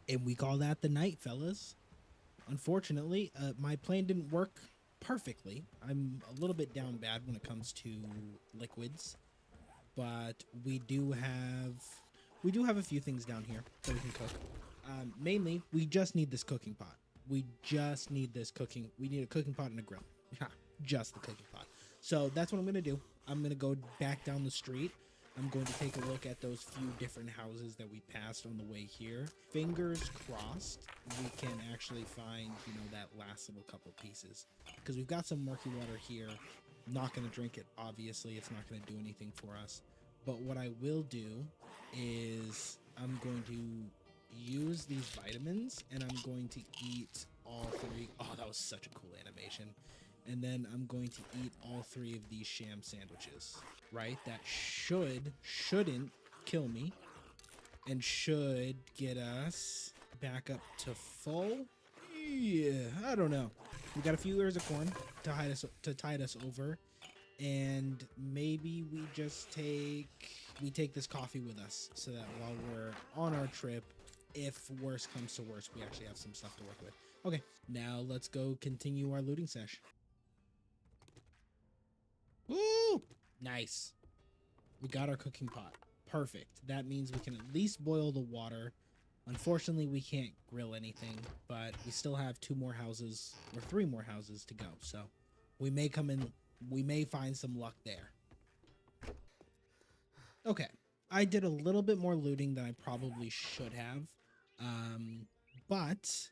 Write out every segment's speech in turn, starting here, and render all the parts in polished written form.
And we call that the night, fellas. Unfortunately, my plan didn't work perfectly. I'm a little bit down bad when it comes to liquids, but we do have a few things down here that we can cook. Mainly, we just need this cooking pot. We just need this cooking. We need a cooking pot and a grill. Just the cooking pot. So that's what I'm gonna do. I'm gonna go back down the street. I'm going to take a look at those few different houses that we passed on the way here. Fingers crossed, we can actually find, that last little couple pieces. Because we've got some murky water here. Not going to drink it, obviously. It's not going to do anything for us. But what I will do is I'm going to use these vitamins and I'm going to eat all three. Oh, that was such a cool animation. And then I'm going to eat all three of these sham sandwiches, right? That shouldn't kill me and should get us back up to full. Yeah, I don't know. We got a few ears of corn to tide us over, and maybe we take this coffee with us so that while we're on our trip, if worse comes to worse, we actually have some stuff to work with. Okay, now let's go continue our looting sesh. Woo! Nice. We got our cooking pot. Perfect. That means we can at least boil the water. Unfortunately, we can't grill anything, but we still have two more houses or three more houses to go. So we may come in, we may find some luck there. Okay. I did a little bit more looting than I probably should have. But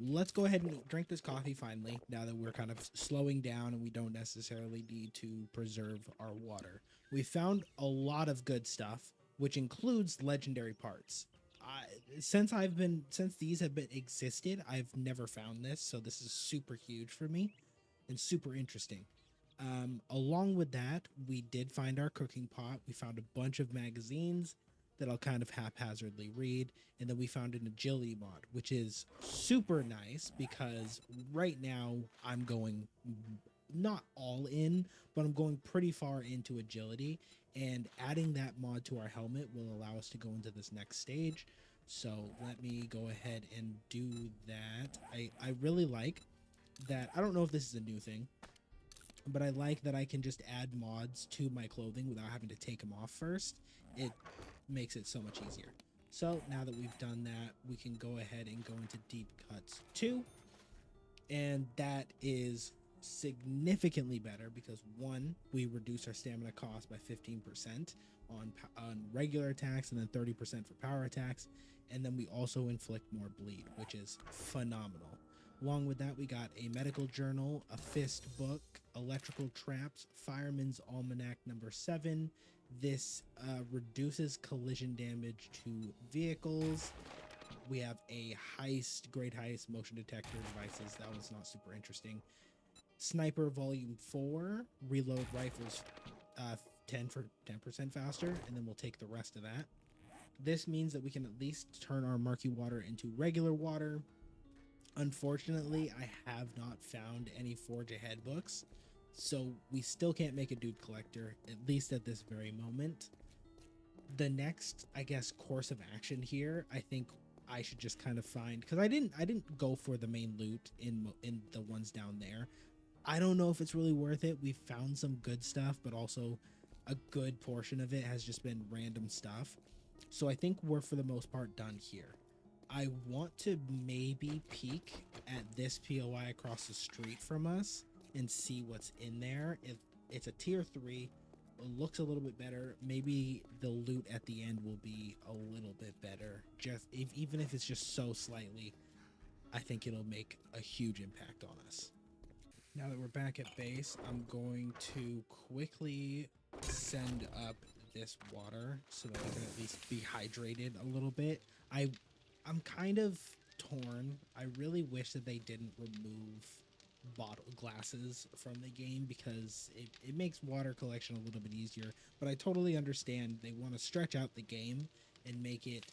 let's go ahead and drink this coffee finally, now that we're kind of slowing down and we don't necessarily need to preserve our water. We found a lot of good stuff, which includes legendary parts. Since these have been existed, I've never found this, so this is super huge for me and super interesting. Along with that, we did find our cooking pot. We found a bunch of magazines that I'll kind of haphazardly read. And then we found an agility mod, which is super nice because right now I'm going not all in, but I'm going pretty far into agility. And adding that mod to our helmet will allow us to go into this next stage. So let me go ahead and do that. I really like that. I don't know if this is a new thing, but I like that I can just add mods to my clothing without having to take them off first. It makes it so much easier. So now that we've done that, we can go ahead and go into deep cuts 2. And that is significantly better because one, we reduce our stamina cost by 15% on regular attacks and then 30% for power attacks. And then we also inflict more bleed, which is phenomenal. Along with that, we got a medical journal, a fist book, electrical traps, fireman's almanac number 7. This reduces collision damage to vehicles. We have a great heist, motion detector devices. That was not super interesting. Sniper volume 4, reload rifles 10% faster, and then we'll take the rest of that. This means that we can at least turn our murky water into regular water. Unfortunately, I have not found any Forge Ahead books, so we still can't make a dude collector, at least at this very moment. The next, I guess, course of action here, I think I should just kind of find, because I didn't go for the main loot in the ones down there. I don't know if it's really worth it. We found some good stuff, but also a good portion of it has just been random stuff. So I think we're for the most part done here. I want to maybe peek at this POI across the street from us and see what's in there. It's a tier 3. It looks a little bit better. Maybe the loot at the end will be a little bit better. Even if it's just so slightly, I think it'll make a huge impact on us. Now that we're back at base, I'm going to quickly send up this water so that I can at least be hydrated a little bit. I'm kind of torn. I really wish that they didn't remove bottle glasses from the game because it makes water collection a little bit easier, but I totally understand they want to stretch out the game and make it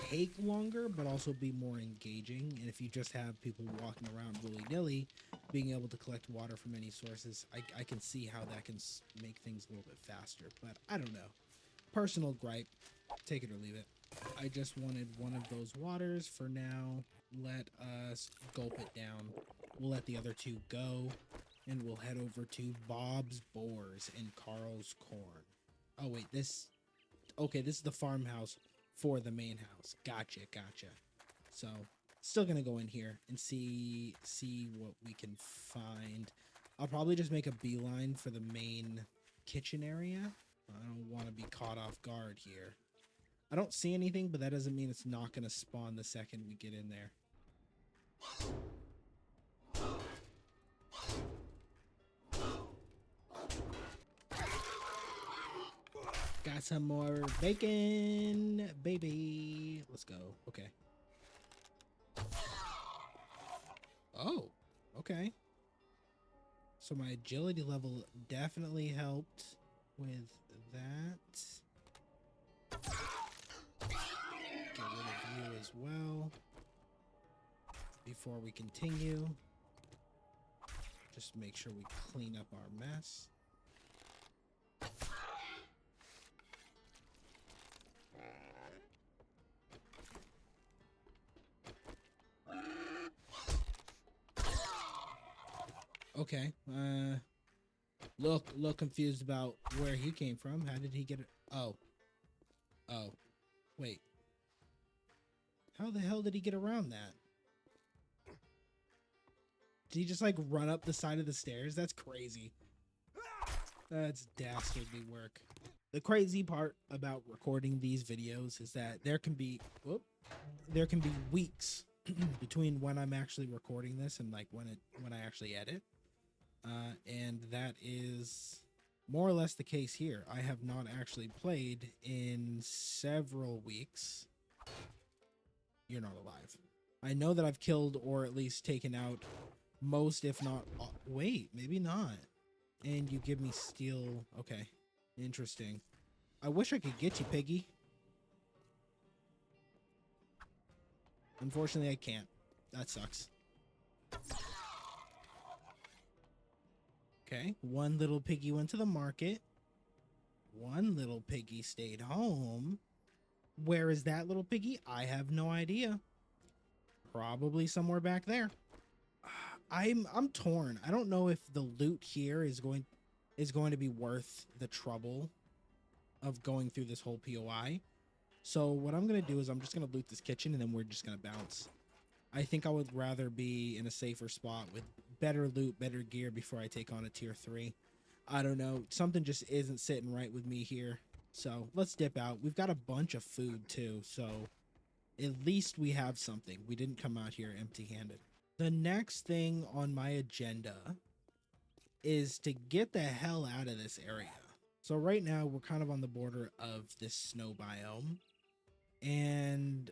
take longer but also be more engaging. And if you just have people walking around willy-nilly being able to collect water from any sources, I can see how that can make things a little bit faster. But I don't know, personal gripe, take it or leave it. I just wanted one of those waters for now. Let us gulp it down. We'll let the other two go, and we'll head over to Bob's Boars and Carl's Corn. Oh, wait, this... Okay, this is the farmhouse for the main house. Gotcha, gotcha. So, still gonna go in here and see what we can find. I'll probably just make a beeline for the main kitchen area. I don't want to be caught off guard here. I don't see anything, but that doesn't mean it's not going to spawn the second we get in there. Got some more bacon, baby. Let's go. Okay. Oh, okay. So my agility level definitely helped with that. Get rid of you as well. Before we continue, just make sure we clean up our mess. Okay, look confused about where he came from. How did he get it? Oh, wait. How the hell did he get around that? Did he just like run up the side of the stairs? That's crazy. That's dastardly work. The crazy part about recording these videos is that there can be weeks between when I'm actually recording this and like when I actually edit. And that is more or less the case here. I have not actually played in several weeks. You're not alive. I know that I've killed or at least taken out most, if not... wait, maybe not. And you give me steel. Okay, interesting. I wish I could get you, Piggy. Unfortunately, I can't. That sucks. Okay, one little piggy went to the market. One little piggy stayed home. Where is that little piggy? I have no idea. Probably somewhere back there. I'm torn. I don't know if the loot here is going to be worth the trouble of going through this whole POI. So what I'm going to do is I'm just going to loot this kitchen and then we're just going to bounce. I think I would rather be in a safer spot with better loot, better gear before I take on a tier 3. I don't know. Something just isn't sitting right with me here. So let's dip out. We've got a bunch of food too. So at least we have something. We didn't come out here empty-handed. The next thing on my agenda is to get the hell out of this area. So right now we're kind of on the border of this snow biome and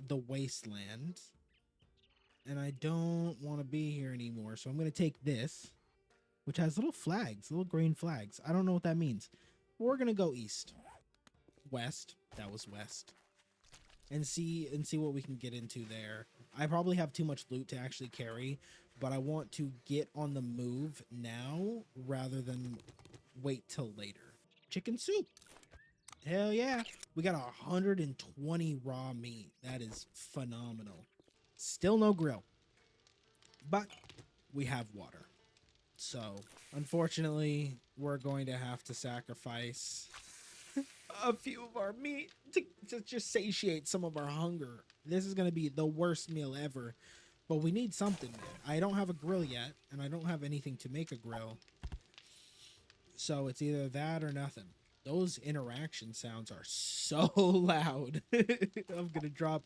the wasteland. And I don't want to be here anymore. So I'm going to take this, which has little flags, little green flags. I don't know what that means. We're going to go east. West. That was west. And see what we can get into there. I probably have too much loot to actually carry, but I want to get on the move now rather than wait till later. Chicken soup. Hell yeah. We got 120 raw meat. That is phenomenal. Still no grill, but we have water. So unfortunately, we're going to have to sacrifice a few of our meat to just satiate some of our hunger. This is going to be the worst meal ever, but we need something, man. I don't have a grill yet, and I don't have anything to make a grill. So it's either that or nothing. Those interaction sounds are so loud. I'm going to drop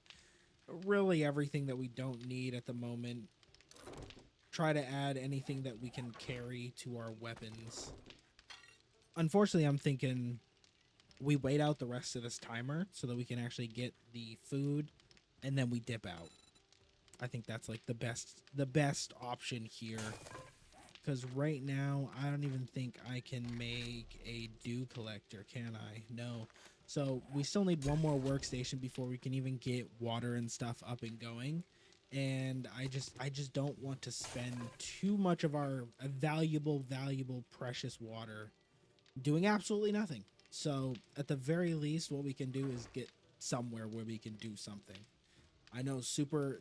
really everything that we don't need at the moment. Try to add anything that we can carry to our weapons. Unfortunately, I'm thinking we wait out the rest of this timer so that we can actually get the food and then we dip out. I think that's like the best option here. Because right now, I don't even think I can make a dew collector, can I? No. So we still need one more workstation before we can even get water and stuff up and going. And I just don't want to spend too much of our valuable, precious water doing absolutely nothing. So at the very least, what we can do is get somewhere where we can do something. I know super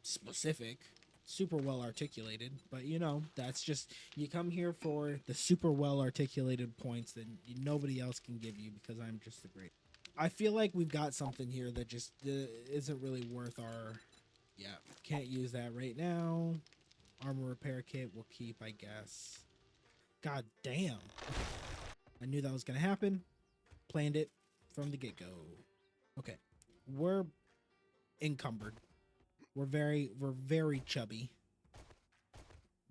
specific, super well articulated, but you know, that's just, you come here for the super well articulated points that nobody else can give you because I'm just the great. I feel like we've got something here that just isn't really worth our, yeah, can't use that right now. Armor repair kit we'll keep, I guess. God damn. I knew that was gonna happen. Planned it from the get-go. Okay. We're encumbered. We're very chubby.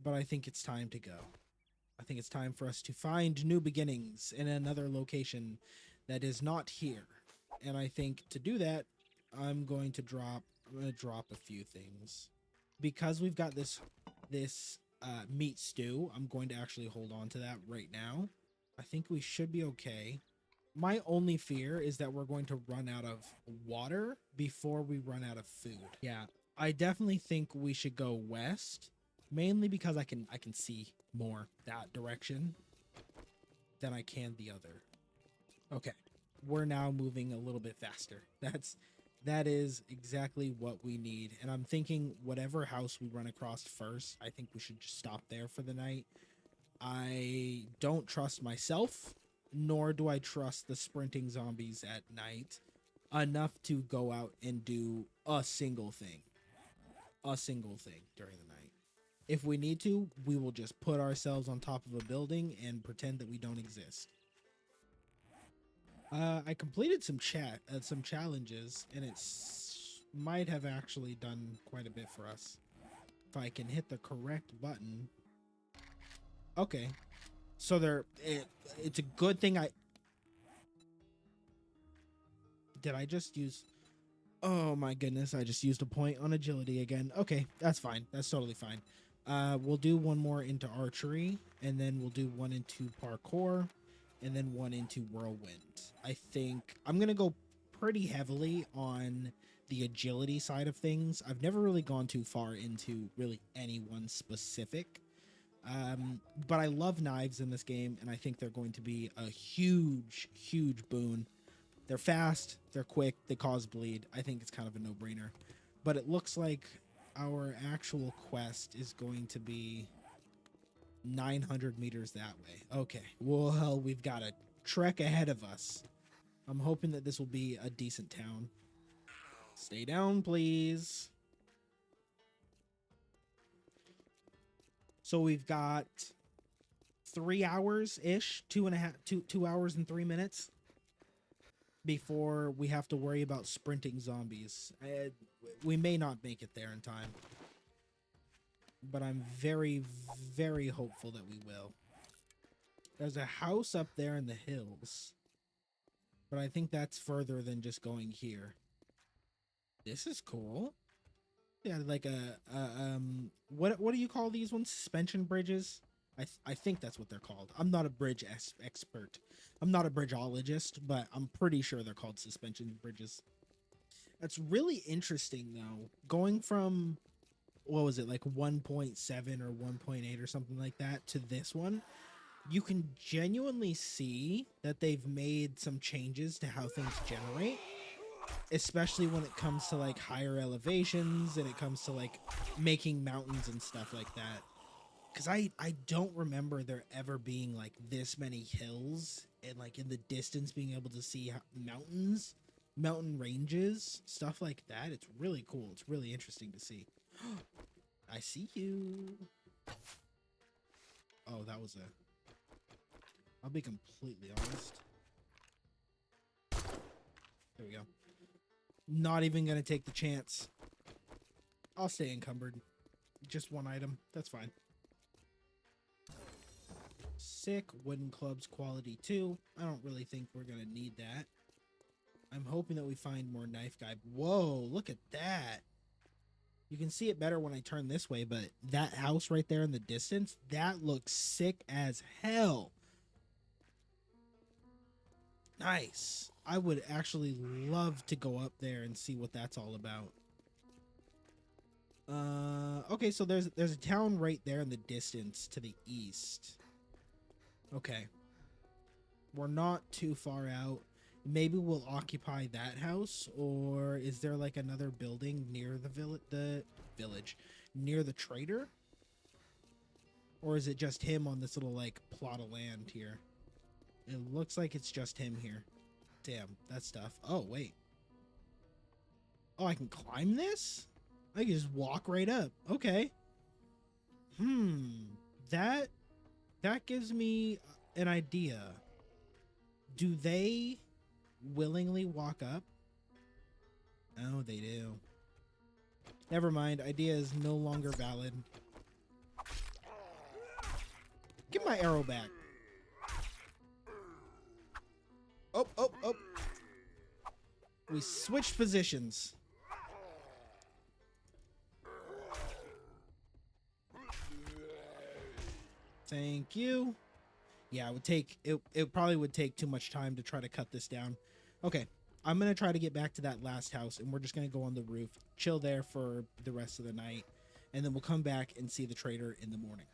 But I think it's time to go. I think it's time for us to find new beginnings in another location that is not here. And I think to do that, I'm going to drop a few things. Because we've got this meat stew, I'm going to actually hold on to that right now. I think we should be okay. My only fear is that we're going to run out of water before we run out of food. Yeah, I definitely think we should go west, mainly because I can see more that direction than I can the other. Okay, we're now moving a little bit faster. That is exactly what we need. And I'm thinking whatever house we run across first, I think we should just stop there for the night. I don't trust myself, nor do I trust the sprinting zombies at night enough to go out and do a single thing during the night. If we need to, we will just put ourselves on top of a building and pretend that we don't exist. I completed some challenges, and it's might have actually done quite a bit for us. If I can hit the correct button. Okay. So it's a good thing did I just use, oh my goodness, I just used a point on agility again. Okay, that's fine. That's totally fine. We'll do one more into archery, and then we'll do one into parkour, and then one into whirlwind. I think I'm going to go pretty heavily on the agility side of things. I've never really gone too far into really any one specific. But I love knives in this game, and I think they're going to be a huge boon. They're fast, they're quick, they cause bleed. I think it's kind of a no-brainer. But it looks like our actual quest is going to be 900 meters that way. Okay, well, we've got a trek ahead of us. I'm hoping that this will be a decent town. Stay down, please. So we've got 3 hours-ish, 2 hours and 3 minutes before we have to worry about sprinting zombies. We may not make it there in time, but I'm very hopeful that we will. There's a house up there in the hills, but I think that's further than just going here. This is cool. Yeah, like what do you call these ones? Suspension bridges? I think that's what they're called. I'm not a bridge expert. I'm not a bridgeologist, but I'm pretty sure they're called suspension bridges. That's really interesting though. Going from, what was it, like 1.7 or 1.8 or something like that to this one, you can genuinely see that they've made some changes to how things generate. Especially when it comes to like higher elevations and it comes to like making mountains and stuff like that. Because I don't remember there ever being like this many hills and like in the distance being able to see mountains, mountain ranges, stuff like that. It's really cool. It's really interesting to see. I see you. Oh, that was I'll be completely honest. There we go. Not even gonna take the chance. I'll stay encumbered. Just one item. That's fine. Sick. Wooden clubs quality 2. I don't really think we're gonna need that. I'm hoping that we find more knife guy. Whoa, look at that. You can see it better when I turn this way, but that house right there in the distance, that looks sick as hell. Nice. I would actually love to go up there and see what that's all about. Okay, so there's a town right there in the distance to the east. Okay. We're not too far out. maybe we'll occupy that house, or is there like another building near the village, near the trader? Or is it just him on this little like plot of land here? It looks like it's just him here. Damn, that's tough. Oh, wait. Oh, I can climb this? I can just walk right up. Okay. That gives me an idea. Do they willingly walk up? Oh, they do. Never mind. Idea is no longer valid. Give my arrow back. Oh, oh, oh. We switched positions. Thank you. Yeah, it probably would take too much time to try to cut this down. Okay, I'm gonna try to get back to that last house, and we're just gonna go on the roof, chill there for the rest of the night, and then we'll come back and see the trader in the morning.